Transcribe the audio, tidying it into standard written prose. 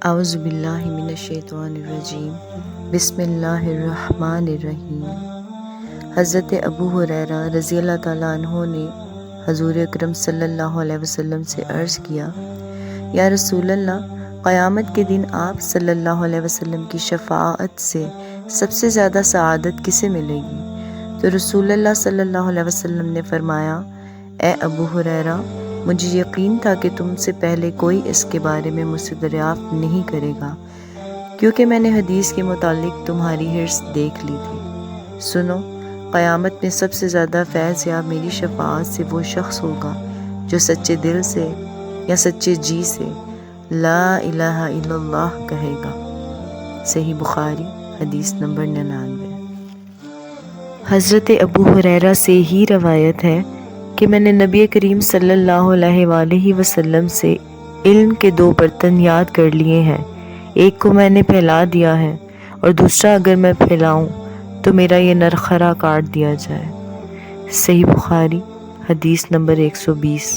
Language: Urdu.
اعوذ باللہ من الشیطان الرجیم بسم اللہ الرحمن الرحیم۔ حضرت ابو ہریرہ رضی اللہ تعالیٰ عنہ نے حضور اکرم صلی اللہ علیہ وسلم سے عرض کیا، یا رسول اللہ، قیامت کے دن آپ صلی اللہ علیہ وسلم کی شفاعت سے سب سے زیادہ سعادت کسے ملے گی؟ تو رسول اللہ صلی اللہ علیہ وسلم نے فرمایا، اے ابو ہریرہ، مجھے یقین تھا کہ تم سے پہلے کوئی اس کے بارے میں مجھ سے دریافت نہیں کرے گا، کیونکہ میں نے حدیث کے متعلق تمہاری حرص دیکھ لی تھی۔ سنو، قیامت میں سب سے زیادہ فیض یاب میری شفاعت سے وہ شخص ہوگا جو سچے دل سے یا سچے جی سے لا الہ الا اللہ کہے گا۔ صحیح بخاری حدیث نمبر 99۔ حضرت ابو ہریرہ سے ہی روایت ہے کہ میں نے نبی کریم صلی اللہ علیہ وآلہ وسلم سے علم کے 2 برتن یاد کر لیے ہیں، ایک کو میں نے پھیلا دیا ہے اور دوسرا اگر میں پھیلاؤں تو میرا یہ نرخرا کاٹ دیا جائے۔ صحیح بخاری حدیث نمبر 120۔